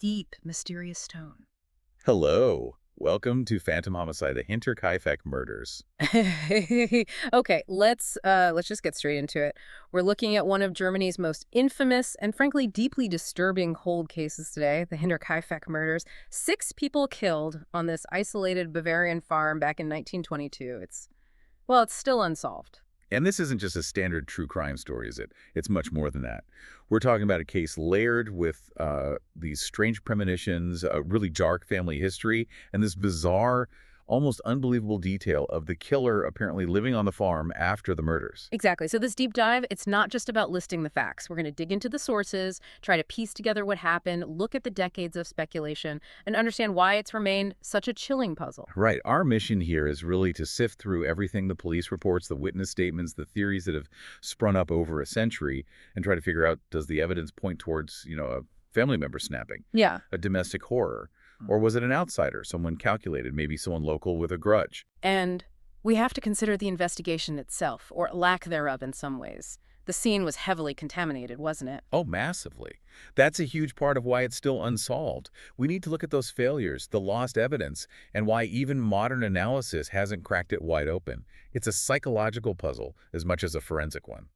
deep, mysterious tone. Hello. Welcome to Phantom Homicide, the Hinterkaifeck murders. Okay, let's just get straight into it. We're looking at one of Germany's most infamous and frankly deeply disturbing cold cases today, the Hinterkaifeck murders. 6 people killed on this isolated Bavarian farm back in 1922. It's still unsolved. And this isn't just a standard true crime story, is it? It's much more than that. We're talking about a case layered with these strange premonitions, a really dark family history, and this bizarre, almost unbelievable detail of the killer apparently living on the farm after the murders. Exactly. So this deep dive, it's not just about listing the facts. We're going to dig into the sources, try to piece together what happened, look at the decades of speculation, and understand why it's remained such a chilling puzzle. Right. Our mission here is really to sift through everything the police reports, the witness statements, the theories that have sprung up over a century, and try to figure out, does the evidence point towards, a family member snapping, Yeah. a domestic horror, or was it an outsider, someone calculated, maybe someone local with a grudge? And we have to consider the investigation itself, or lack thereof in some ways. The scene was heavily contaminated, wasn't it? Oh, massively. That's a huge part of why it's still unsolved. We need to look at those failures, the lost evidence, and why even modern analysis hasn't cracked it wide open. It's a psychological puzzle as much as a forensic one.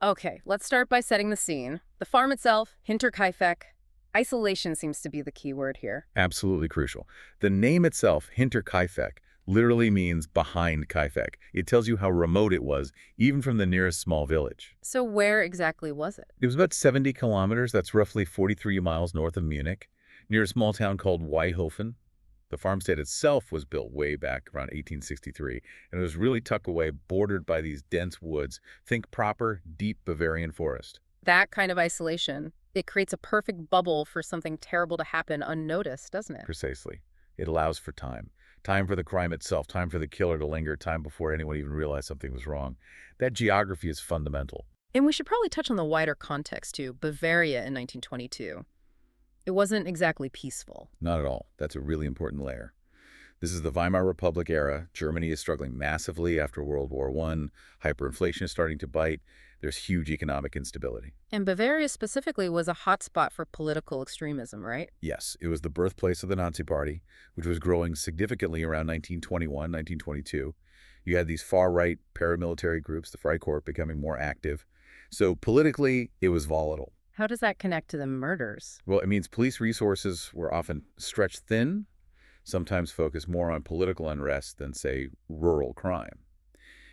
Okay, let's start by setting the scene. The farm itself, Hinterkaifeck. Isolation seems to be the key word here. Absolutely crucial. The name itself, Hinterkaifeck, literally means behind Kaifeck. It tells you how remote it was, even from the nearest small village. So where exactly was it? It was about 70 kilometers, that's roughly 43 miles north of Munich, near a small town called Weihofen. The farmstead itself was built way back around 1863, and it was really tucked away, bordered by these dense woods. Think proper, deep Bavarian forest. That kind of isolation, it creates a perfect bubble for something terrible to happen unnoticed, doesn't it? Precisely. It allows for time. Time for the crime itself, time for the killer to linger, time before anyone even realized something was wrong. That geography is fundamental. And we should probably touch on the wider context, too. Bavaria in 1922. It wasn't exactly peaceful. Not at all. That's a really important layer. This is the Weimar Republic era. Germany is struggling massively after World War I. Hyperinflation is starting to bite. There's huge economic instability. And Bavaria specifically was a hotspot for political extremism, right? Yes, it was the birthplace of the Nazi Party, which was growing significantly around 1921, 1922. You had these far-right paramilitary groups, the Freikorps, becoming more active. So politically, it was volatile. How does that connect to the murders? Well, it means police resources were often stretched thin, sometimes focused more on political unrest than, say, rural crime.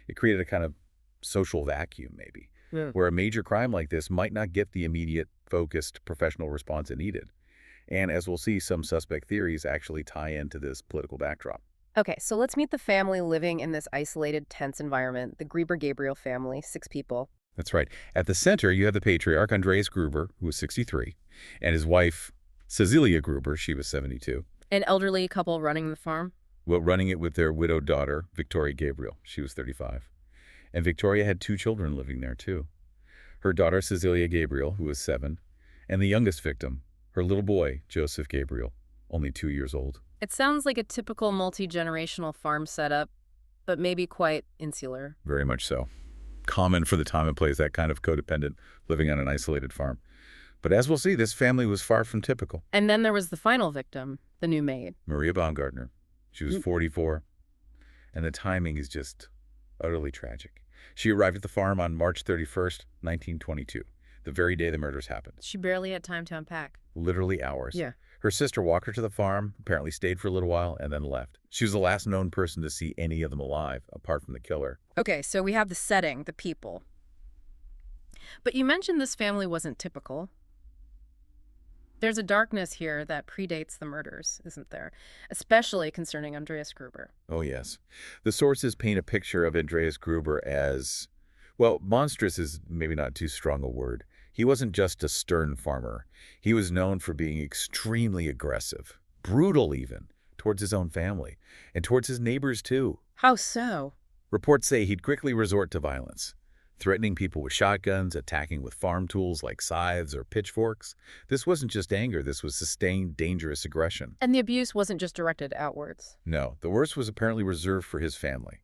It created a kind of social vacuum, maybe, Yeah. where a major crime like this might not get the immediate, focused, professional response it needed. And as we'll see, some suspect theories actually tie into this political backdrop. Okay, so let's meet the family living in this isolated, tense environment, the Gruber-Gabriel family, 6 people. That's right. At the center, you have the patriarch, Andreas Gruber, who was 63, and his wife, Cecilia Gruber, she was 72. An elderly couple running the farm? Well, running it with their widowed daughter, Victoria Gabriel. She was 35. And Victoria had 2 children living there, too. Her daughter, Cecilia Gabriel, who was 7, and the youngest victim, her little boy, Joseph Gabriel, only 2 years old. It sounds like a typical multi-generational farm setup, but maybe quite insular. Very much so. Common for the time and place, that kind of codependent living on an isolated farm. But as we'll see, this family was far from typical. And then there was the final victim, the new maid. Maria Baumgartner. She was Mm. 44, and the timing is just utterly tragic. She arrived at the farm on March 31st, 1922, the very day the murders happened. She barely had time to unpack. Literally hours. Yeah. Her sister walked her to the farm, apparently stayed for a little while, and then left. She was the last known person to see any of them alive, apart from the killer. Okay, so we have the setting, the people. But you mentioned this family wasn't typical. There's a darkness here that predates the murders, isn't there? Especially concerning Andreas Gruber. Oh, yes. The sources paint a picture of Andreas Gruber as, well, monstrous is maybe not too strong a word. He wasn't just a stern farmer. He was known for being extremely aggressive, brutal even, towards his own family, and towards his neighbors too. How so? Reports say he'd quickly resort to violence, threatening people with shotguns, attacking with farm tools like scythes or pitchforks. This wasn't just anger, this was sustained, dangerous aggression. And the abuse wasn't just directed outwards. No, the worst was apparently reserved for his family.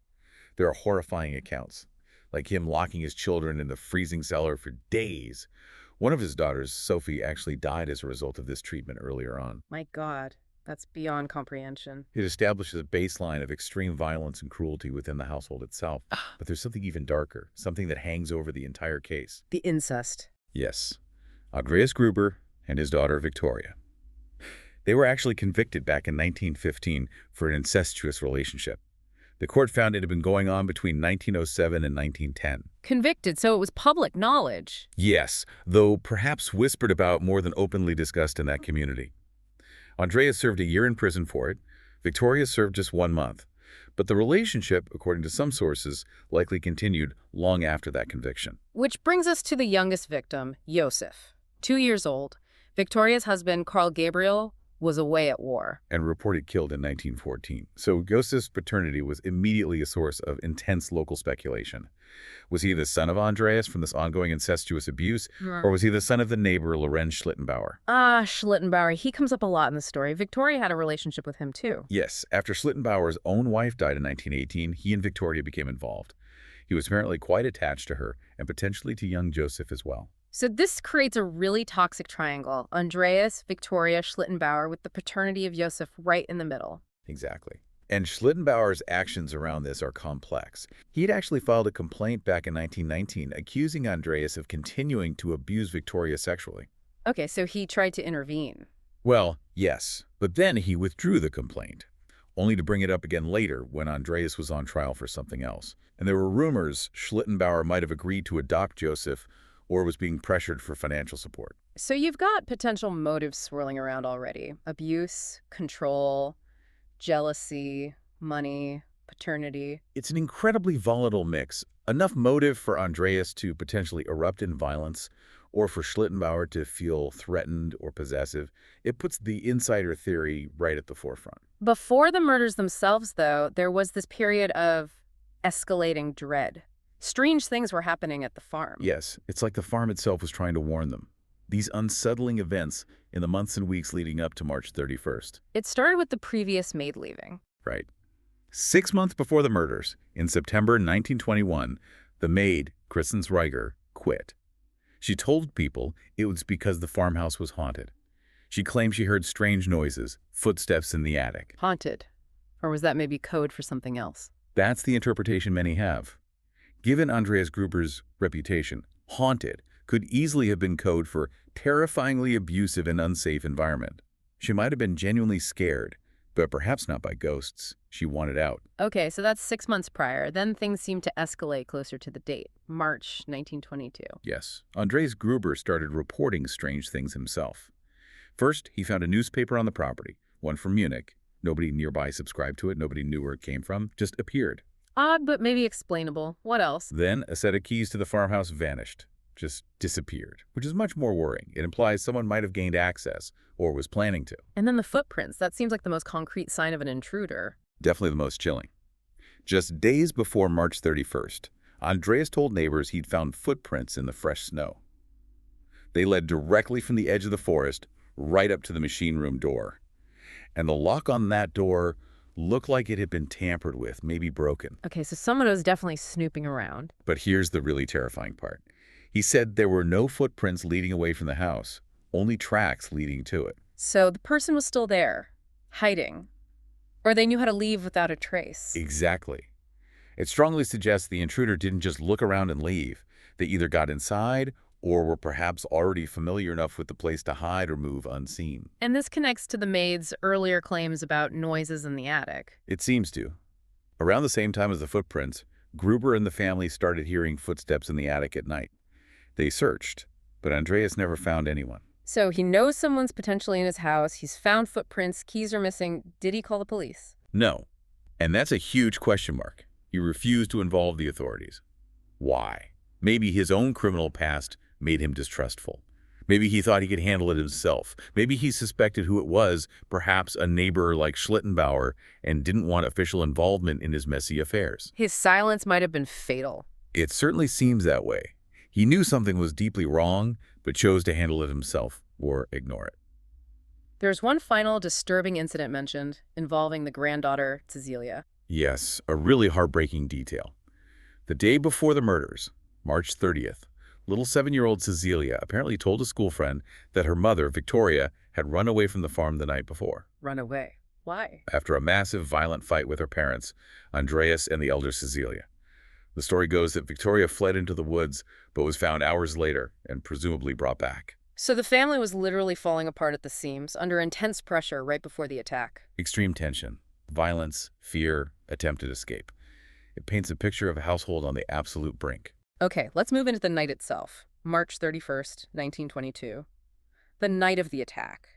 There are horrifying accounts, like him locking his children in the freezing cellar for days, One of his daughters, Sophie, actually died as a result of this treatment earlier on. My God, that's beyond comprehension. It establishes a baseline of extreme violence and cruelty within the household itself. But there's something even darker, something that hangs over the entire case. The incest. Yes, Andreas Gruber and his daughter Victoria. They were actually convicted back in 1915 for an incestuous relationship. The court found it had been going on between 1907 and 1910. Convicted, so it was public knowledge. Yes, though perhaps whispered about more than openly discussed in that community. Andreas served a year in prison for it. Victoria served just 1 month. But the relationship, according to some sources, likely continued long after that conviction. Which brings us to the youngest victim, Josef. 2 years old. Victoria's husband, Carl Gabriel, was away at war. And reported killed in 1914. So Josef's paternity was immediately a source of intense local speculation. Was he the son of Andreas from this ongoing incestuous abuse, or was he the son of the neighbor Lorenz Schlittenbauer? Schlittenbauer. He comes up a lot in the story. Victoria had a relationship with him, too. Yes, after Schlittenbauer's own wife died in 1918, he and Victoria became involved. He was apparently quite attached to her, and potentially to young Joseph as well. So this creates a really toxic triangle. Andreas, Victoria, Schlittenbauer, with the paternity of Josef right in the middle. Exactly. And Schlittenbauer's actions around this are complex. He had actually filed a complaint back in 1919 accusing Andreas of continuing to abuse Victoria sexually. Okay, so he tried to intervene. Well, yes, but then he withdrew the complaint, only to bring it up again later when Andreas was on trial for something else. And there were rumors Schlittenbauer might have agreed to adopt Joseph or was being pressured for financial support. So you've got potential motives swirling around already. Abuse, control, jealousy, money, paternity. It's an incredibly volatile mix. Enough motive for Andreas to potentially erupt in violence, or for Schlittenbauer to feel threatened or possessive. It puts the insider theory right at the forefront. Before the murders themselves, though, there was this period of escalating dread. Strange things were happening at the farm. Yes, it's like the farm itself was trying to warn them. These unsettling events in the months and weeks leading up to March 31st. It started with the previous maid leaving. Right. 6 months before the murders, in September 1921, the maid, Kristen Reiger, quit. She told people it was because the farmhouse was haunted. She claimed she heard strange noises, footsteps in the attic. Haunted? Or was that maybe code for something else? That's the interpretation many have. Given Andreas Gruber's reputation, haunted could easily have been code for terrifyingly abusive and unsafe environment. She might have been genuinely scared, but perhaps not by ghosts. She wanted out. Okay, so that's 6 months prior. Then things seemed to escalate closer to the date, March 1922. Yes, Andreas Gruber started reporting strange things himself. First, he found a newspaper on the property, one from Munich. Nobody nearby subscribed to it, nobody knew where it came from, just appeared. Odd, but maybe explainable. What else? Then, a set of keys to the farmhouse vanished, just disappeared, which is much more worrying. It implies someone might have gained access, or was planning to. And then the footprints. That seems like the most concrete sign of an intruder. Definitely the most chilling. Just days before March 31st, Andreas told neighbors he'd found footprints in the fresh snow. They led directly from the edge of the forest right up to the machine room door. And the lock on that door looked like it had been tampered with, maybe broken. Okay, so someone was definitely snooping around. But here's the really terrifying part. He said there were no footprints leading away from the house, only tracks leading to it. So the person was still there, hiding. Or they knew how to leave without a trace. Exactly. It strongly suggests the intruder didn't just look around and leave. They either got inside or were perhaps already familiar enough with the place to hide or move unseen. And this connects to the maid's earlier claims about noises in the attic. It seems to. Around the same time as the footprints, Gruber and the family started hearing footsteps in the attic at night. They searched, but Andreas never found anyone. So he knows someone's potentially in his house. He's found footprints. Keys are missing. Did he call the police? No. And that's a huge question mark. He refused to involve the authorities. Why? Maybe his own criminal past made him distrustful. Maybe he thought he could handle it himself. Maybe he suspected who it was, perhaps a neighbor like Schlittenbauer, and didn't want official involvement in his messy affairs. His silence might have been fatal. It certainly seems that way. He knew something was deeply wrong, but chose to handle it himself or ignore it. There's one final disturbing incident mentioned involving the granddaughter, Cecilia. Yes, a really heartbreaking detail. The day before the murders, March 30th, Little 7-year-old Cecilia apparently told a school friend that her mother, Victoria, had run away from the farm the night before. Run away. Why? After a massive, violent fight with her parents, Andreas and the elder Cecilia. The story goes that Victoria fled into the woods, but was found hours later and presumably brought back. So the family was literally falling apart at the seams, under intense pressure right before the attack. Extreme tension, violence, fear, attempted escape. It paints a picture of a household on the absolute brink. Okay, let's move into the night itself. March 31st, 1922. The night of the attack.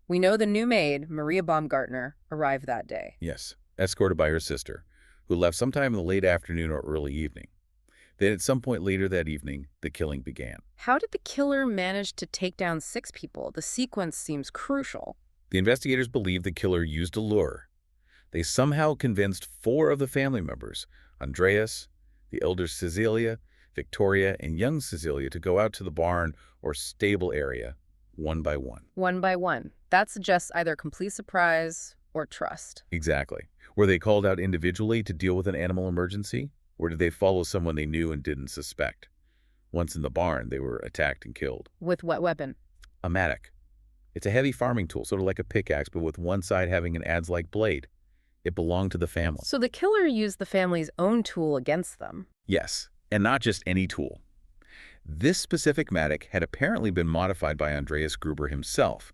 We know the new maid, Maria Baumgartner, arrived that day. Yes, escorted by her sister, who left sometime in the late afternoon or early evening. Then at some point later that evening, the killing began. How did the killer manage to take down 6 people? The sequence seems crucial. The investigators believe the killer used a lure. They somehow convinced 4 of the family members, Andreas, the elder Cecilia, Victoria, and young Cecilia, to go out to the barn or stable area, one by one. One by one. That suggests either complete surprise or trust. Exactly. Were they called out individually to deal with an animal emergency? Or did they follow someone they knew and didn't suspect? Once in the barn, they were attacked and killed. With what weapon? A mattock. It's a heavy farming tool, sort of like a pickaxe, but with one side having an adze-like blade. It belonged to the family. So the killer used the family's own tool against them. Yes, and not just any tool. This specific mattock had apparently been modified by Andreas Gruber himself.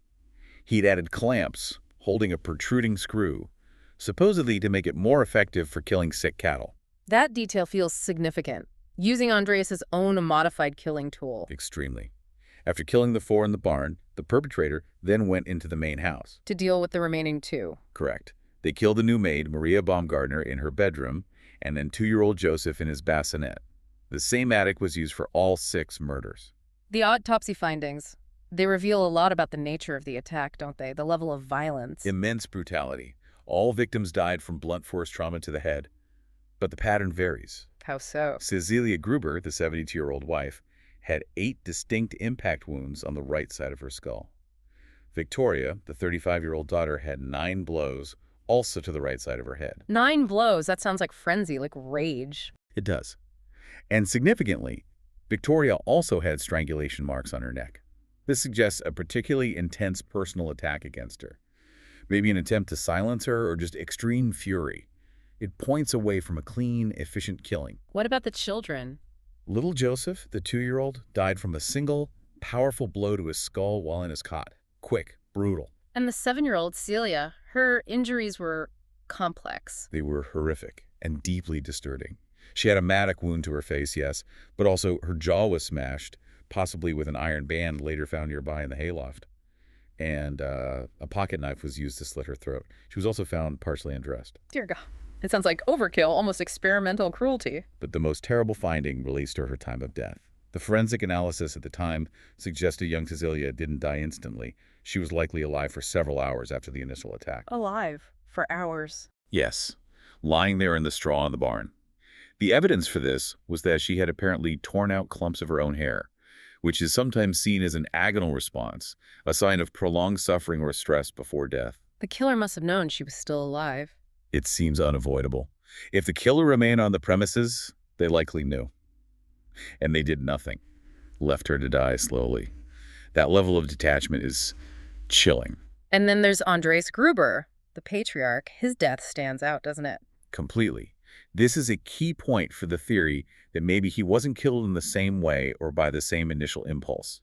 He'd added clamps holding a protruding screw, supposedly to make it more effective for killing sick cattle. That detail feels significant. Using Andreas's own modified killing tool. Extremely. After killing the 4 in the barn, the perpetrator then went into the main house. To deal with the remaining 2. Correct. They killed the new maid, Maria Baumgartner, in her bedroom, and then 2-year-old Joseph in his bassinet. The same attic was used for all 6 murders. The autopsy findings, they reveal a lot about the nature of the attack, don't they? The level of violence. Immense brutality. All victims died from blunt force trauma to the head. But the pattern varies. How so? Cecilia Gruber, the 72-year-old wife, had 8 distinct impact wounds on the right side of her skull. Victoria, the 35-year-old daughter, had 9 blows, also to the right side of her head. 9 blows, that sounds like frenzy, like rage. It does. And significantly, Victoria also had strangulation marks on her neck. This suggests a particularly intense personal attack against her. Maybe an attempt to silence her or just extreme fury. It points away from a clean, efficient killing. What about the children? Little Joseph, the 2-year-old, died from a single, powerful blow to his skull while in his cot. Quick, brutal. And the 7-year-old, Celia, her injuries were complex. They were horrific and deeply disturbing. She had a mattock wound to her face, yes, but also her jaw was smashed, possibly with an iron band later found nearby in the hayloft. And a pocket knife was used to slit her throat. She was also found partially undressed. Dear God. It sounds like overkill, almost experimental cruelty. But the most terrible finding relates to her time of death. The forensic analysis at the time suggested young Cecilia didn't die instantly. She was likely alive for several hours after the initial attack. Alive for hours. Yes, lying there in the straw in the barn. The evidence for this was that she had apparently torn out clumps of her own hair, which is sometimes seen as an agonal response, a sign of prolonged suffering or stress before death. The killer must have known she was still alive. It seems unavoidable. If the killer remained on the premises, they likely knew. And they did nothing. Left her to die slowly. That level of detachment is chilling. And then there's Andreas Gruber, the patriarch. His death stands out, doesn't it? Completely. This is a key point for the theory that maybe he wasn't killed in the same way or by the same initial impulse.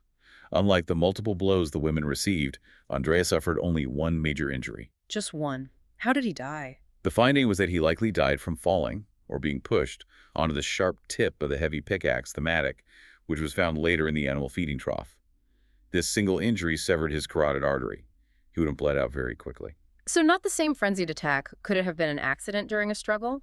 Unlike the multiple blows the women received, Andreas suffered only one major injury. Just one. How did he die? The finding was that he likely died from falling, or being pushed, onto the sharp tip of the heavy pickaxe, the mattock, which was found later in the animal feeding trough. This single injury severed his carotid artery. He would have bled out very quickly. So not the same frenzied attack. Could it have been an accident during a struggle?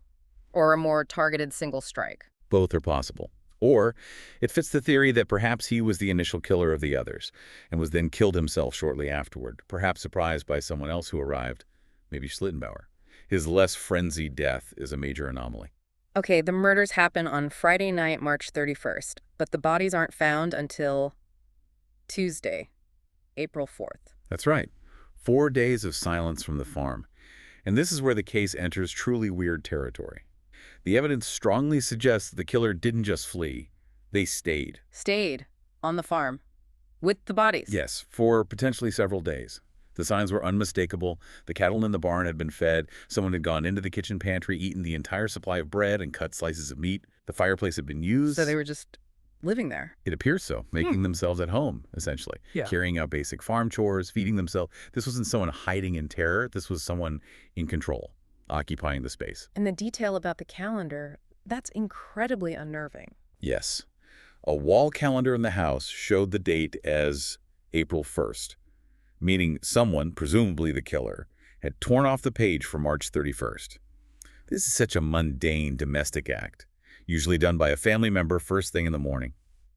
Or a more targeted single strike? Both are possible. Or it fits the theory that perhaps he was the initial killer of the others, and was then killed himself shortly afterward, perhaps surprised by someone else who arrived, maybe Schlittenbauer. His less frenzied death is a major anomaly. Okay, the murders happen on Friday night, March 31st, but the bodies aren't found until Tuesday, April 4th. That's right. 4 days of silence from the farm. And this is where the case enters truly weird territory. The evidence strongly suggests that the killer didn't just flee. They stayed. Stayed on the farm with the bodies. Yes, for potentially several days. The signs were unmistakable. The cattle in the barn had been fed. Someone had gone into the kitchen pantry, eaten the entire supply of bread, and cut slices of meat. The fireplace had been So they used. were just living there. It appears so, making themselves at home, essentially. Yeah. Carrying out basic farm chores, feeding themselves. This wasn't someone hiding in terror. This was someone in control, occupying the space. And the detail about the calendar, that's incredibly unnerving. Yes. A wall calendar in the house showed the date as April 1st, meaning someone, presumably the killer, had torn off the page for March 31st. This is such a mundane domestic act, usually done by a family member first thing in the morning.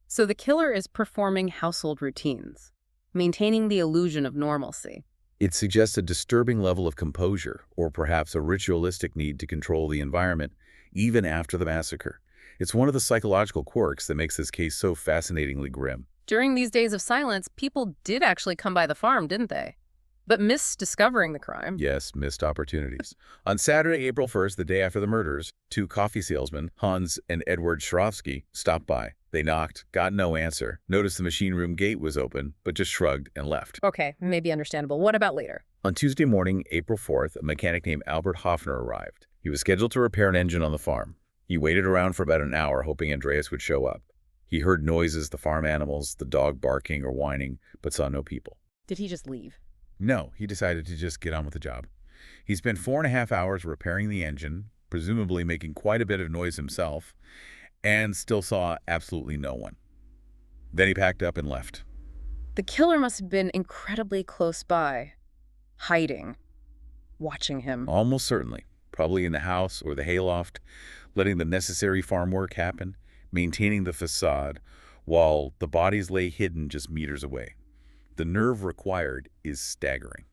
So the killer is performing household routines, maintaining the illusion of normalcy. It suggests a disturbing level of composure, or perhaps a ritualistic need to control the environment, even after the massacre. It's one of the psychological quirks that makes this case so fascinatingly grim. During these days of silence, people did actually come by the farm, didn't they? But missed discovering the crime. Yes, missed opportunities. On Saturday, April 1st, the day after the murders, two coffee salesmen, Hans and Edward Swarovski, stopped by. They knocked, got no answer, noticed the machine room gate was open, but just shrugged and left. Okay, maybe understandable. What about later? On Tuesday morning, April 4th, a mechanic named Albert Hoffner arrived. He was scheduled to repair an engine on the farm. He waited around for about an hour, hoping Andreas would show up. He heard noises, the farm animals, the dog barking or whining, but saw no people. Did he just leave? No, he decided to just get on with the job. He spent 4.5 hours repairing the engine, presumably making quite a bit of noise himself, and still saw absolutely no one. Then he packed up and left. The killer must have been incredibly close by, hiding, watching him. Almost certainly. Probably in the house or the hayloft, letting the necessary farm work happen, maintaining the facade, while the bodies lay hidden just meters away. The nerve required is staggering.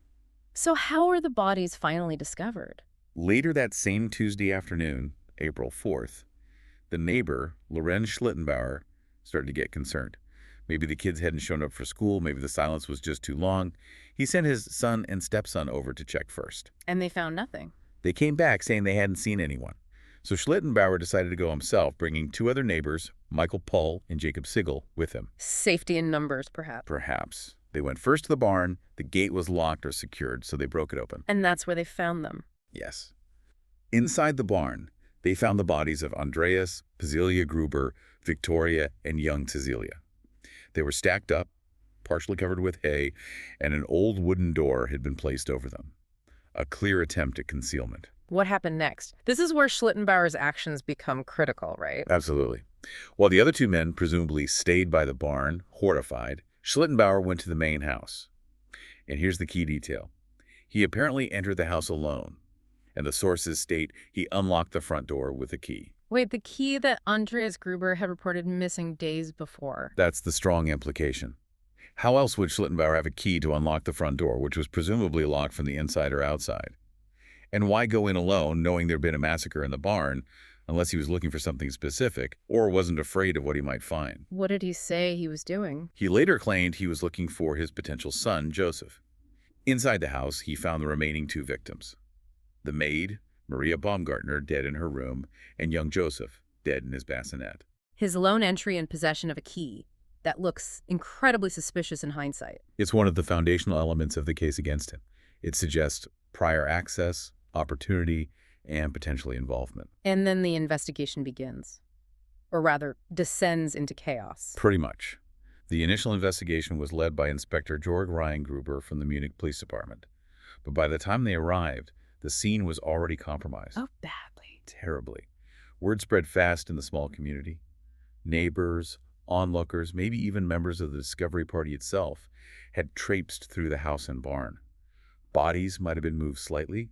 So how are the bodies finally discovered? Later that same Tuesday afternoon, April 4th, the neighbor, Lorenz Schlittenbauer, started to get concerned. Maybe the kids hadn't shown up for school, maybe the silence was just too long. He sent his son and stepson over to check first. And they found nothing. They came back saying they hadn't seen anyone. So Schlittenbauer decided to go himself, bringing two other neighbors, Michael Pohl and Jacob Sigel, with him. Safety in numbers, perhaps. Perhaps. They went first to the barn. The gate was locked or secured, so they broke it open. And that's where they found them. Yes. Inside the barn, they found the bodies of Andreas, Cecilia Gruber, Victoria, and young Cecilia. They were stacked up, partially covered with hay, and an old wooden door had been placed over them. A clear attempt at concealment. What happened next? This is where Schlittenbauer's actions become critical, right? Absolutely. While the other two men presumably stayed by the barn, horrified, Schlittenbauer went to the main house. And here's the key detail. He apparently entered the house alone, and the sources state he unlocked the front door with a key. Wait, the key that Andreas Gruber had reported missing days before. That's the strong implication. How else would Schlittenbauer have a key to unlock the front door, which was presumably locked from the inside or outside? And why go in alone, knowing there'd been a massacre in the barn, unless he was looking for something specific or wasn't afraid of what he might find? What did he say he was doing? He later claimed he was looking for his potential son, Joseph. Inside the house, he found the remaining two victims. The maid, Maria Baumgartner, dead in her room, and young Joseph, dead in his bassinet. His lone entry and possession of a key that looks incredibly suspicious in hindsight. It's one of the foundational elements of the case against him. It suggests prior access, opportunity, and potentially involvement. And then the investigation begins. Or rather, descends into chaos. Pretty much. The initial investigation was led by Inspector Georg Reingruber from the Munich Police Department. But by the time they arrived, the scene was already compromised. Oh, badly. Terribly. Word spread fast in the small community. Neighbors, onlookers, maybe even members of the discovery party itself, had traipsed through the house and barn. Bodies might have been moved slightly.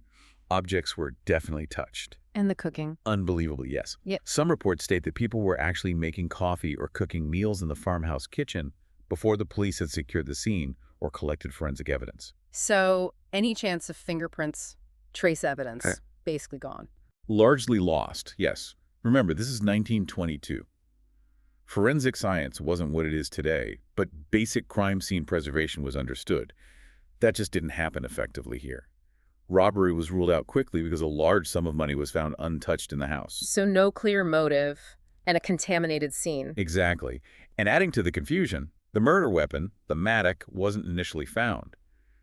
Objects were definitely touched. And the cooking. Unbelievably, yes. Yep. Some reports state that people were actually making coffee or cooking meals in the farmhouse kitchen before the police had secured the scene or collected forensic evidence. So, any chance of fingerprints, trace evidence, basically gone. Largely lost, yes. Remember, this is 1922. Forensic science wasn't what it is today, but basic crime scene preservation was understood. That just didn't happen effectively here. Robbery was ruled out quickly because a large sum of money was found untouched in the house. So no clear motive, And a contaminated scene. Exactly. And adding to the confusion, the murder weapon, the mattock, wasn't initially found.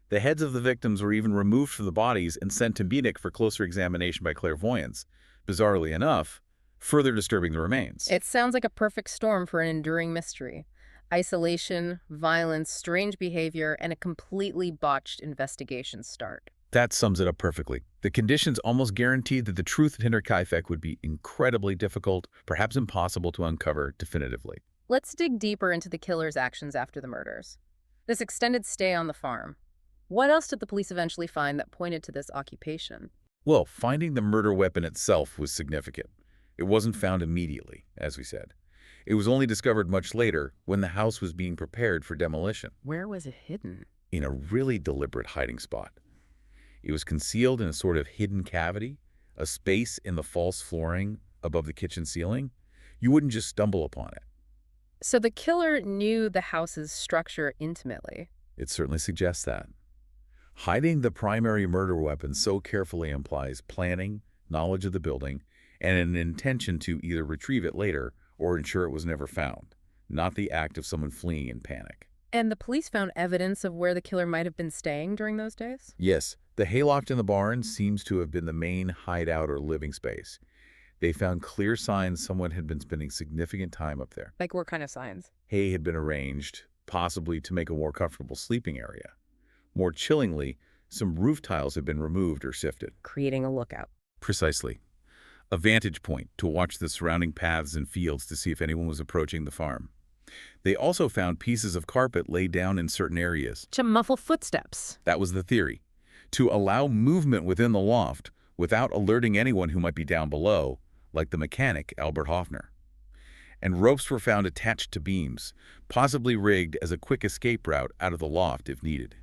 The heads of the victims were even removed from the bodies and sent to Munich for closer examination by clairvoyants. Bizarrely enough, further disturbing the remains. It sounds like a perfect storm for an enduring mystery. Isolation, violence, strange behavior, and a completely botched investigation start. That sums it up perfectly. The conditions almost guaranteed that the truth at Hinterkaifeck would be incredibly difficult, perhaps impossible to uncover definitively. Let's dig deeper into the killer's actions after the murders. This extended stay on the farm. What else did the police eventually find that pointed to this occupation? Well, finding the murder weapon itself was significant. It wasn't found immediately, as we said. It was only discovered much later when the house was being prepared for demolition, Where was it hidden? in a really deliberate hiding spot. It was concealed in a sort of hidden cavity, a space in the false flooring above the kitchen ceiling. You wouldn't just stumble upon it. So the killer knew the house's structure intimately. It certainly suggests that. Hiding the primary murder weapon so carefully implies planning, knowledge of the building, and an intention to either retrieve it later or ensure it was never found, not the act of someone fleeing in panic. And the police found evidence of where the killer might have been staying during those days? Yes, the hayloft in the barn seems to have been the main hideout or living space. They found clear signs someone had been spending significant time up there. Like what kind of signs? Hay had been arranged, possibly to make a more comfortable sleeping area. More chillingly, some roof tiles had been removed or sifted. Creating a lookout. Precisely. A vantage point to watch the surrounding paths and fields to see if anyone was approaching the farm. They also found pieces of carpet laid down in certain areas. To muffle footsteps. That was the theory. To allow movement within the loft without alerting anyone who might be down below, like the mechanic, Albert Hoffner. And ropes were found attached to beams, possibly rigged as a quick escape route out of the loft if needed.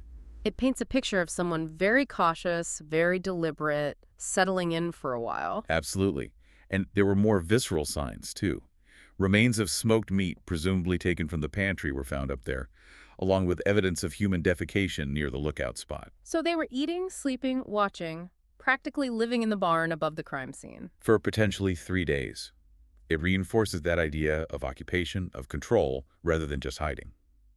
It paints a picture of someone very cautious, very deliberate, settling in for a while. Absolutely. And there were more visceral signs, too. Remains of smoked meat, presumably taken from the pantry, were found up there, along with evidence of human defecation near the lookout spot. So they were eating, sleeping, watching, practically living in the barn above the crime scene. For potentially 3 days. It reinforces that idea of occupation, of control, rather than just hiding.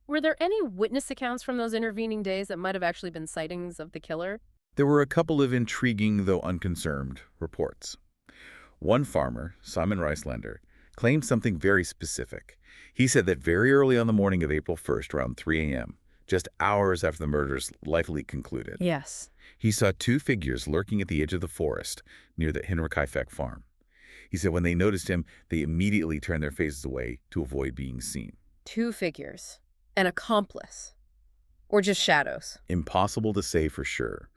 Were there any witness accounts from those intervening days that might have actually been sightings of the killer? There were a couple of intriguing, though unconcerned, reports. One farmer, Simon Reislander, claimed something very specific. He said that very early on the morning of April 1st, around 3 a.m., just hours after the murders likely concluded, Yes. he saw two figures lurking at the edge of the forest near the Hinterkaifeck farm. He said when they noticed him, they immediately turned their faces away to avoid being seen. Two figures. An accomplice. Or just shadows. Impossible to say for sure.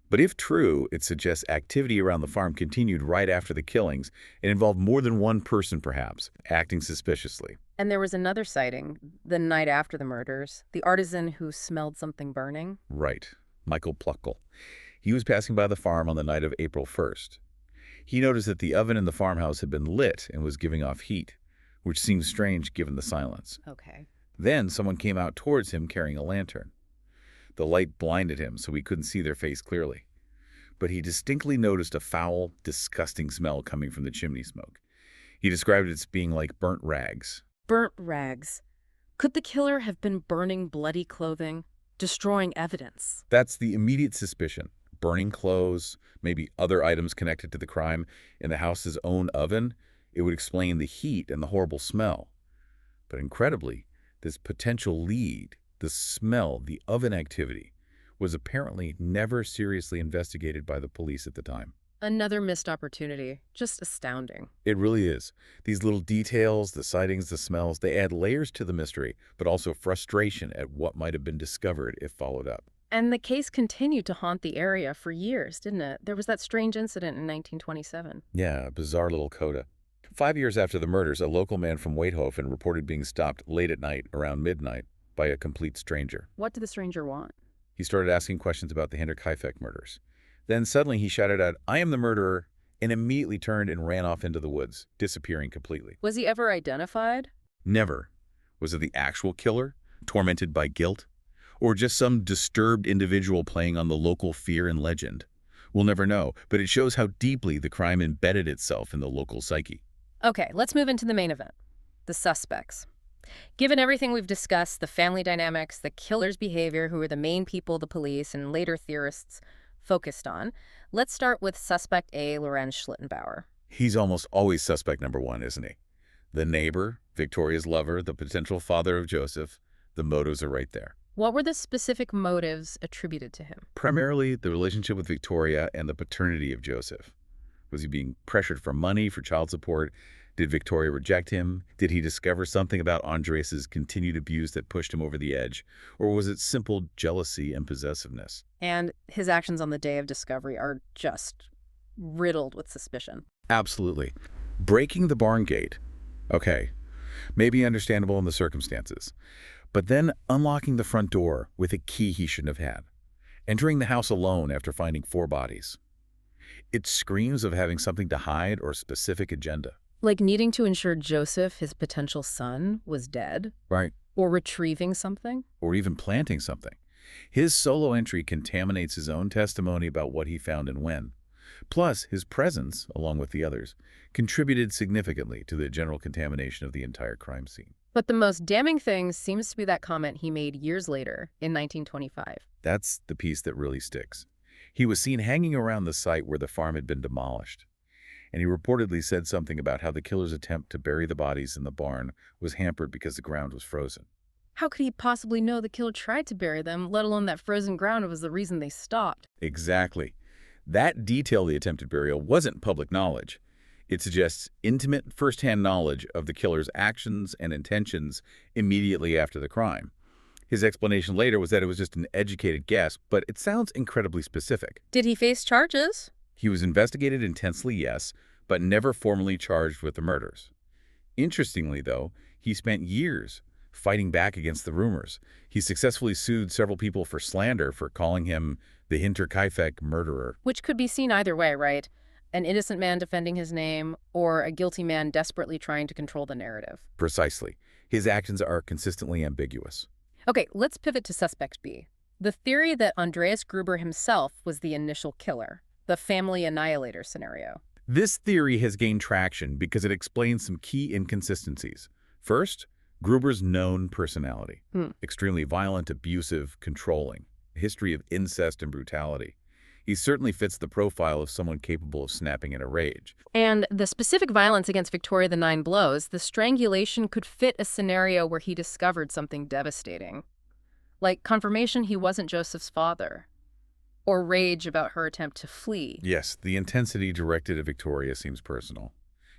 But if true, it suggests activity around the farm continued right after the killings and involved more than one person, perhaps, acting suspiciously. And there was another sighting, the night after the murders, the artisan who smelled something burning. Right. Michael Pluckel. He was passing by the farm on the night of April 1st. He noticed that the oven in the farmhouse had been lit and was giving off heat, which seemed strange given the silence. Okay. Then someone came out towards him carrying a lantern. The light blinded him, so he couldn't see their face clearly. But he distinctly noticed a foul, disgusting smell coming from the chimney smoke. He described it as being like burnt rags. Burnt rags. Could the killer have been burning bloody clothing, destroying evidence? That's the immediate suspicion. Burning clothes, maybe other items connected to the crime in the house's own oven. It would explain the heat and the horrible smell. But incredibly, this potential lead, the smell, the oven activity, was apparently never seriously investigated by the police at the time. Another missed opportunity. Just astounding. It really is. These little details, the sightings, the smells, they add layers to the mystery, but also frustration at what might have been discovered if followed up. And the case continued to haunt the area for years, didn't it? There was that strange incident in 1927. Yeah, a bizarre little coda. 5 years after the murders, a local man from Weithofen reported being stopped late at night, around midnight, by a complete stranger. What did the stranger want? He started asking questions about the Hinterkaifeck murders. Then suddenly he shouted out, "I am the murderer," and immediately turned and ran off into the woods, disappearing completely. Was he ever identified? Never. Was it the actual killer, tormented by guilt? Or just some disturbed individual playing on the local fear and legend? We'll never know, but it shows how deeply the crime embedded itself in the local psyche. Okay, let's move into the main event, the suspects. Given everything we've discussed, the family dynamics, the killer's behavior, who are the main people the police and later theorists focused on, let's start with suspect A, Lorenz Schlittenbauer. He's almost always suspect number one, isn't he? The neighbor, Victoria's lover, the potential father of Joseph, the motives are right there. What were the specific motives attributed to him? Primarily, the relationship with Victoria and the paternity of Joseph. Was he being pressured for money, for child support? Did Victoria reject him? Did he discover something about Andreas's continued abuse that pushed him over the edge? Or was it simple jealousy and possessiveness? And his actions on the day of discovery are just riddled with suspicion. Absolutely. Breaking the barn gate. Okay, maybe understandable in the circumstances. But then unlocking the front door with a key he shouldn't have had. Entering the house alone after finding 4 bodies. It screams of having something to hide or a specific agenda. Like needing to ensure Joseph, his potential son, was dead? Right. Or retrieving something? Or even planting something. His solo entry contaminates his own testimony about what he found and when. Plus, his presence, along with the others, contributed significantly to the general contamination of the entire crime scene. But the most damning thing seems to be that comment he made years later, in 1925. That's the piece that really sticks. He was seen hanging around the site where the farm had been demolished. And he reportedly said something about how the killer's attempt to bury the bodies in the barn was hampered because the ground was frozen. How could he possibly know the killer tried to bury them, let alone that frozen ground was the reason they stopped? Exactly. That detail of the attempted burial wasn't public knowledge. It suggests intimate, first-hand knowledge of the killer's actions and intentions immediately after the crime. His explanation later was that it was just an educated guess, but it sounds incredibly specific. Did he face charges? He was investigated intensely, yes, but never formally charged with the murders. Interestingly, though, he spent years fighting back against the rumors. He successfully sued several people for slander for calling him the Hinterkaifeck murderer. Which could be seen either way, right? An innocent man defending his name, or a guilty man desperately trying to control the narrative. Precisely. His actions are consistently ambiguous. Okay, let's pivot to suspect B. The theory that Andreas Gruber himself was the initial killer. The family annihilator scenario. This theory has gained traction because it explains some key inconsistencies. First, Gruber's known personality. Extremely violent, abusive, controlling. A history of incest and brutality. He certainly fits the profile of someone capable of snapping in a rage. And the specific violence against Victoria, the 9 blows, the strangulation could fit a scenario where he discovered something devastating. Like confirmation he wasn't Joseph's father. Or rage about her attempt to flee. Yes, the intensity directed at Victoria seems personal.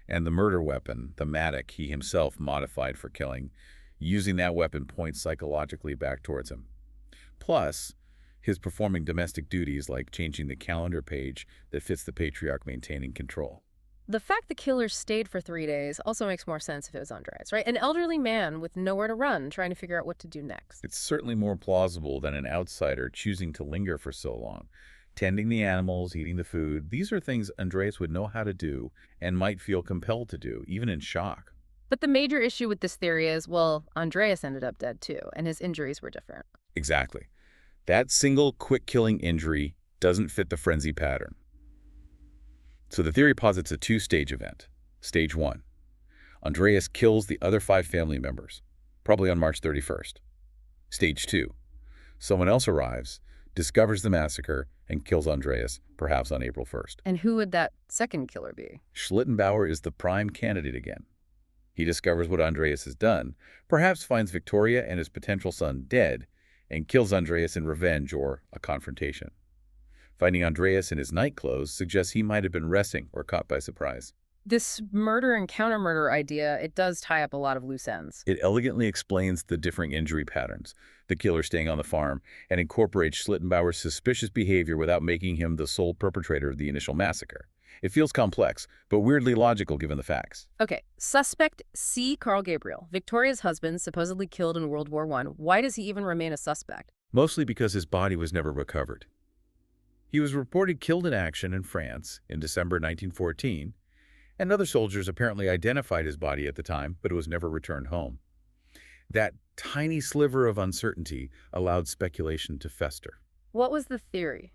And the murder weapon, the mattock he himself modified for killing, using that weapon points psychologically back towards him. Plus, his performing domestic duties like changing the calendar page that fits the patriarch maintaining control. The fact the killer stayed for 3 days also makes more sense if it was Andreas, right? An elderly man with nowhere to run, trying to figure out what to do next. It's certainly more plausible than an outsider choosing to linger for so long. Tending the animals, eating the food, these are things Andreas would know how to do and might feel compelled to do, even in shock. But the major issue with this theory is, well, Andreas ended up dead too, and his injuries were different. Exactly. That single quick-killing injury doesn't fit the frenzy pattern. So the theory posits a 2-stage event. Stage 1. Andreas kills the other 5 family members, probably on March 31st. Stage 2. Someone else arrives, discovers the massacre, and kills Andreas, perhaps on April 1st. And who would that second killer be? Schlittenbauer is the prime candidate again. He discovers what Andreas has done, perhaps finds Victoria and his potential son dead, and kills Andreas in revenge or a confrontation. Finding Andreas in his night clothes suggests he might have been resting or caught by surprise. This murder and counter-murder idea, it does tie up a lot of loose ends. It elegantly explains the differing injury patterns, the killer staying on the farm, and incorporates Schlittenbauer's suspicious behavior without making him the sole perpetrator of the initial massacre. It feels complex, but weirdly logical given the facts. Okay, suspect C. Carl Gabriel, Victoria's husband, supposedly killed in World War I. Why does he even remain a suspect? Mostly because his body was never recovered. He was reported killed in action in France in December 1914, and other soldiers apparently identified his body at the time, but it was never returned home. That tiny sliver of uncertainty allowed speculation to fester. What was the theory?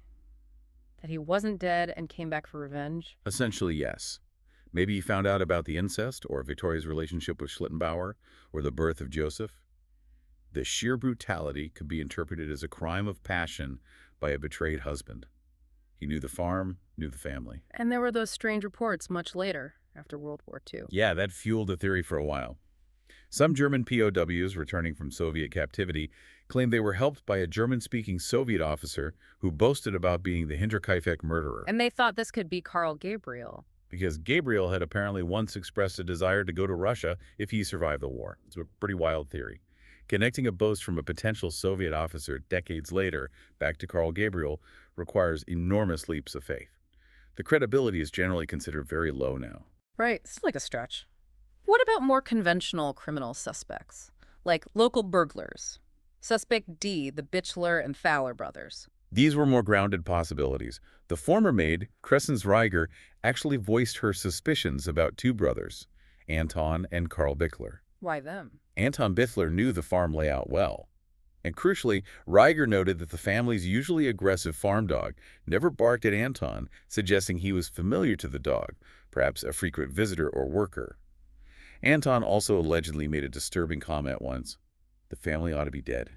That he wasn't dead and came back for revenge? Essentially, yes. Maybe he found out about the incest or Victoria's relationship with Schlittenbauer or the birth of Joseph. The sheer brutality could be interpreted as a crime of passion by a betrayed husband. He knew the farm, knew the family. And there were those strange reports much later, after World War II. Yeah, that fueled the theory for a while. Some German POWs returning from Soviet captivity claimed they were helped by a German-speaking Soviet officer who boasted about being the Hinterkaifeck murderer. And they thought this could be Karl Gabriel. Because Gabriel had apparently once expressed a desire to go to Russia if he survived the war. It's a pretty wild theory. Connecting a boast from a potential Soviet officer decades later back to Karl Gabriel requires enormous leaps of faith. The credibility is generally considered very low now. Right, it's like a stretch. What about more conventional criminal suspects, like local burglars? Suspect D, the Bichler and Thaler brothers. These were more grounded possibilities. The former maid, Crescens Reiger, actually voiced her suspicions about two brothers, Anton and Karl Bichler. Why them? Anton Bichler knew the farm layout well. And crucially, Reiger noted that the family's usually aggressive farm dog never barked at Anton, suggesting he was familiar to the dog, perhaps a frequent visitor or worker. Anton also allegedly made a disturbing comment once. The family ought to be dead.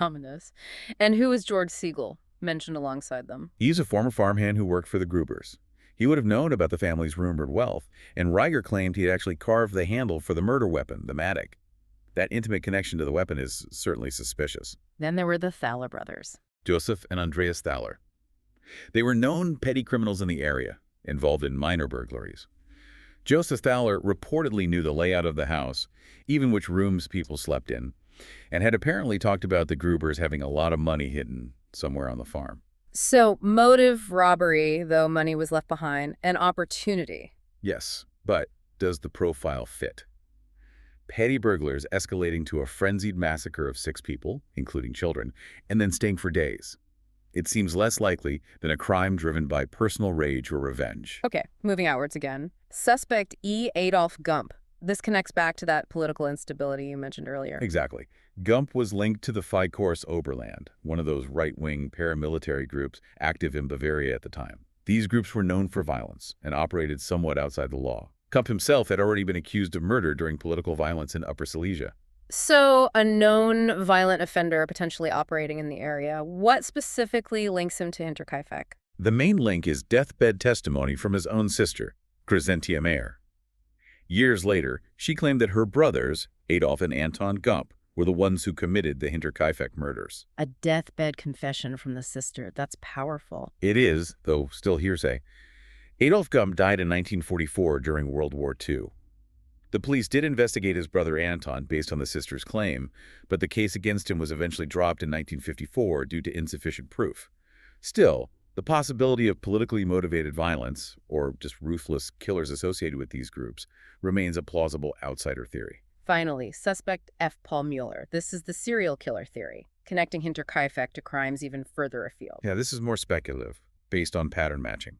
Ominous. And who is George Siegel, mentioned alongside them? He's a former farmhand who worked for the Grubers. He would have known about the family's rumored wealth, and Reiger claimed he had actually carved the handle for the murder weapon, the Matic. That intimate connection to the weapon is certainly suspicious. Then there were the Thaler brothers. Joseph and Andreas Thaler. They were known petty criminals in the area, involved in minor burglaries. Joseph Thaler reportedly knew the layout of the house, even which rooms people slept in, and had apparently talked about the Grubers having a lot of money hidden somewhere on the farm. So, motive, robbery, though money was left behind, and opportunity. Yes, but does the profile fit? Petty burglars escalating to a frenzied massacre of 6 people, including children, and then staying for days. It seems less likely than a crime driven by personal rage or revenge. Okay, moving outwards again. Suspect E. Adolf Gump. This connects back to that political instability you mentioned earlier. Exactly. Gump was linked to the Freikorps Oberland, one of those right-wing paramilitary groups active in Bavaria at the time. These groups were known for violence and operated somewhat outside the law. Gump himself had already been accused of murder during political violence in Upper Silesia. So, a known violent offender potentially operating in the area. What specifically links him to Hinterkaifeck? The main link is deathbed testimony from his own sister, Crescentia Mayer. Years later, she claimed that her brothers, Adolf and Anton Gump, were the ones who committed the Hinterkaifeck murders. A deathbed confession from the sister. That's powerful. It is, though still hearsay. Adolf Gump died in 1944 during World War II. The police did investigate his brother Anton based on the sister's claim, but the case against him was eventually dropped in 1954 due to insufficient proof. Still, the possibility of politically motivated violence, or just ruthless killers associated with these groups, remains a plausible outsider theory. Finally, suspect F. Paul Mueller. This is the serial killer theory, connecting Hinterkaifeck to crimes even further afield. Yeah, this is more speculative, based on pattern matching.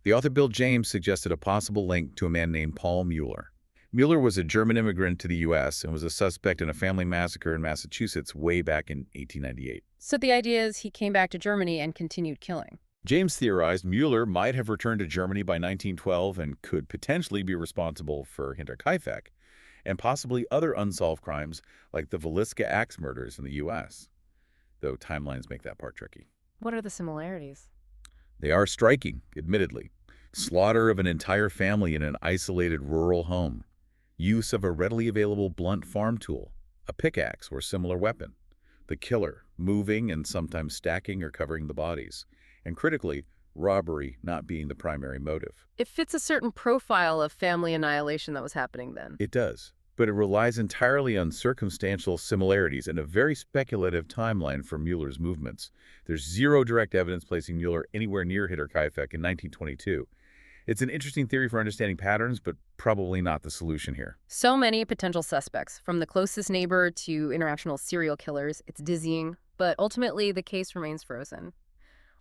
The author Bill James suggested a possible link to a man named Paul Mueller. Mueller was a German immigrant to the U.S. and was a suspect in a family massacre in Massachusetts way back in 1898. So the idea is he came back to Germany and continued killing. James theorized Mueller might have returned to Germany by 1912 and could potentially be responsible for Hinterkaifeck and possibly other unsolved crimes like the Villisca axe murders in the U.S., though timelines make that part tricky. What are the similarities? They are striking, admittedly. Slaughter of an entire family in an isolated rural home. Use of a readily available blunt farm tool, a pickaxe or similar weapon. The killer moving and sometimes stacking or covering the bodies. And critically, robbery not being the primary motive. It fits a certain profile of family annihilation that was happening then. It does, but it relies entirely on circumstantial similarities and a very speculative timeline for Mueller's movements. There's zero direct evidence placing Mueller anywhere near Hinterkaifeck in 1922. It's an interesting theory for understanding patterns, but probably not the solution here. So many potential suspects, from the closest neighbor to international serial killers. It's dizzying, but ultimately the case remains frozen.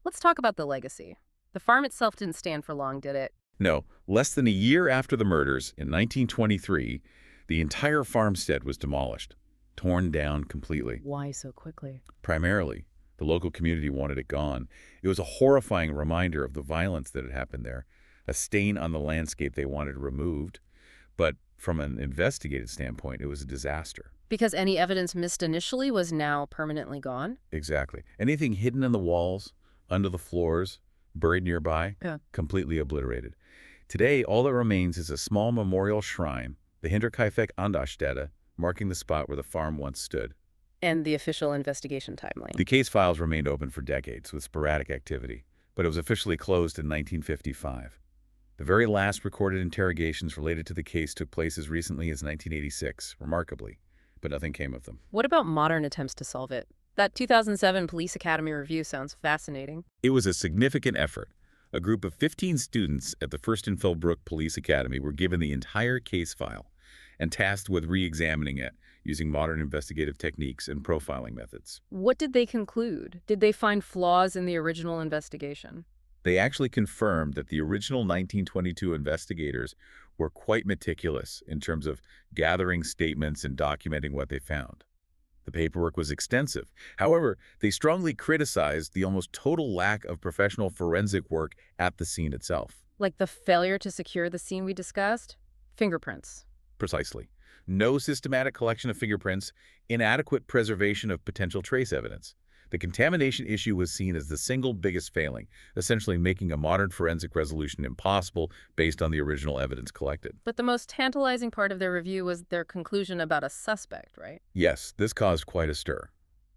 Let's talk about the legacy. The farm itself didn't stand for long, did it? No, less than a year after the murders, in 1923, the entire farmstead was demolished, torn down completely. Why so quickly? Primarily, the local community wanted it gone. It was a horrifying reminder of the violence that had happened there. a stain on the landscape they wanted removed. But from an investigative standpoint, it was a disaster. Because any evidence missed initially was now permanently gone? Exactly. Anything hidden in the walls, under the floors, buried nearby, Yeah. completely obliterated. Today, all that remains is a small memorial shrine, the Hinterkaifeck Andachtstätte, marking the spot where the farm once stood. And the official investigation timeline. The case files remained open for decades with sporadic activity, but it was officially closed in 1955. The very last recorded interrogations related to the case took place as recently as 1986, remarkably, but nothing came of them. What about modern attempts to solve it? That 2007 Police Academy review sounds fascinating. It was a significant effort. A group of 15 students at the First and Philbrook Police Academy were given the entire case file and tasked with re-examining it using modern investigative techniques and profiling methods. What did they conclude? Did they find flaws in the original investigation? They actually confirmed that the original 1922 investigators were quite meticulous in terms of gathering statements and documenting what they found. The paperwork was extensive. However, they strongly criticized the almost total lack of professional forensic work at the scene itself. Like the failure to secure the scene we discussed? Fingerprints. Precisely. No systematic collection of fingerprints, inadequate preservation of potential trace evidence. The contamination issue was seen as the single biggest failing, essentially making a modern forensic resolution impossible based on the original evidence collected. But the most tantalizing part of their review was their conclusion about a suspect, right? Yes, this caused quite a stir.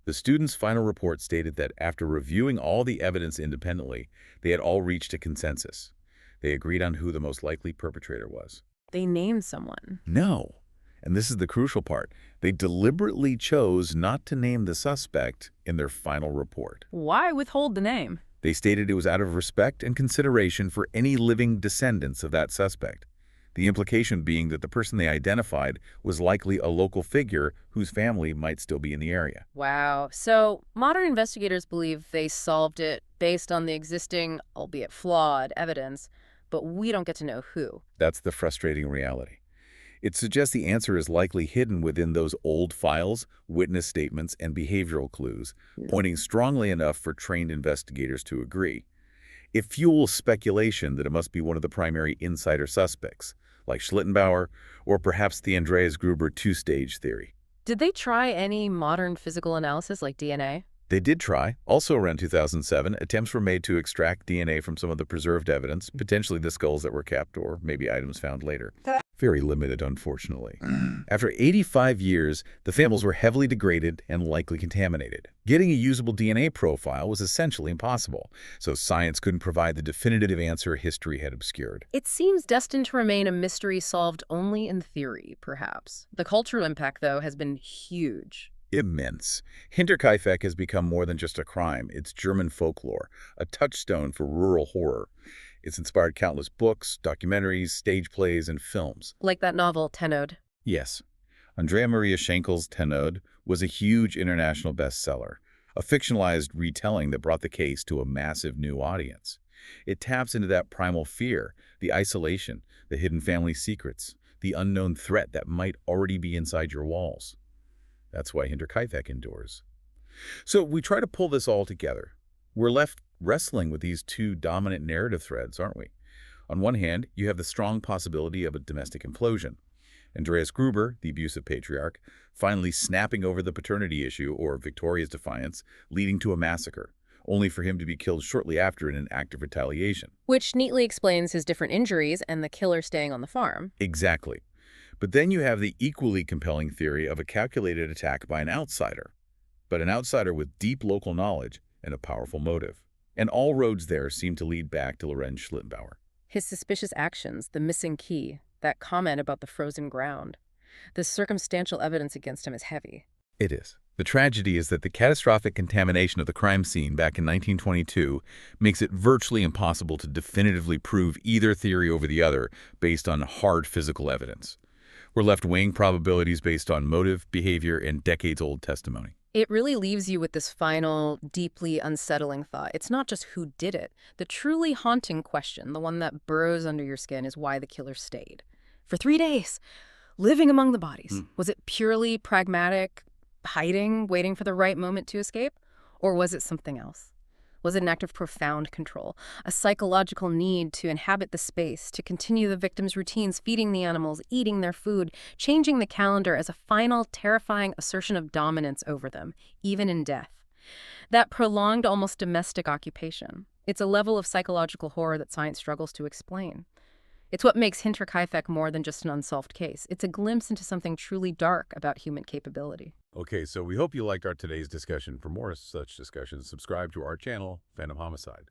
The students' final report stated that after reviewing all the evidence independently, they had all reached a consensus. They agreed on who the most likely perpetrator was. They named someone. No. And this is the crucial part. They deliberately chose not to name the suspect in their final report. Why withhold the name? They stated it was out of respect and consideration for any living descendants of that suspect. The implication being that the person they identified was likely a local figure whose family might still be in the area. Wow. So modern investigators believe they solved it based on the existing, albeit flawed, evidence, but we don't get to know who. That's the frustrating reality. It suggests the answer is likely hidden within those old files, witness statements, and behavioral clues, pointing strongly enough for trained investigators to agree. It fuels speculation that it must be one of the primary insider suspects, like Schlittenbauer, or perhaps the Andreas Gruber two-stage theory. Did they try any modern physical analysis like DNA? They did try. Also around 2007, attempts were made to extract DNA from some of the preserved evidence, potentially the skulls that were kept or maybe items found later. Very limited, unfortunately. After 85 years, the samples were heavily degraded and likely contaminated. Getting a usable DNA profile was essentially impossible, so science couldn't provide the definitive answer history had obscured. It seems destined to remain a mystery solved only in theory, perhaps. The cultural impact, though, has been huge. Immense. Hinterkaifeck has become more than just a crime. It's German folklore, a touchstone for rural horror. It's inspired countless books, documentaries, stage plays, and films. Like that novel, Tenode. Yes. Andrea Maria Schenkel's Tenode was a huge international bestseller, a fictionalized retelling that brought the case to a massive new audience. It taps into that primal fear, the isolation, the hidden family secrets, the unknown threat that might already be inside your walls. That's why Hinterkaifeck endures. So we try to pull this all together. We're left wrestling with these two dominant narrative threads, aren't we? On one hand, you have the strong possibility of a domestic implosion. Andreas Gruber, the abusive patriarch, finally snapping over the paternity issue or Victoria's defiance, leading to a massacre, only for him to be killed shortly after in an act of retaliation. Which neatly explains his different injuries and the killer staying on the farm. Exactly. But then you have the equally compelling theory of a calculated attack by an outsider, but an outsider with deep local knowledge and a powerful motive. And all roads there seem to lead back to Lorenz Schlittenbauer. His suspicious actions, the missing key, that comment about the frozen ground. The circumstantial evidence against him is heavy. It is. The tragedy is that the catastrophic contamination of the crime scene back in 1922 makes it virtually impossible to definitively prove either theory over the other based on hard physical evidence. We're left weighing probabilities based on motive, behavior, and decades-old testimony. It really leaves you with this final, deeply unsettling thought. It's not just who did it. The truly haunting question, the one that burrows under your skin, is why the killer stayed. For 3 days, living among the bodies. Was it purely pragmatic, hiding, waiting for the right moment to escape? Or was it something else? Was it an act of profound control, a psychological need to inhabit the space, to continue the victim's routines, feeding the animals, eating their food, changing the calendar as a final, terrifying assertion of dominance over them, even in death? That prolonged, almost domestic occupation. It's a level of psychological horror that science struggles to explain. It's what makes Hinterkaifeck more than just an unsolved case. It's a glimpse into something truly dark about human capability. Okay, so we hope you liked our today's discussion. For more such discussions, subscribe to our channel, Phantom Homicide.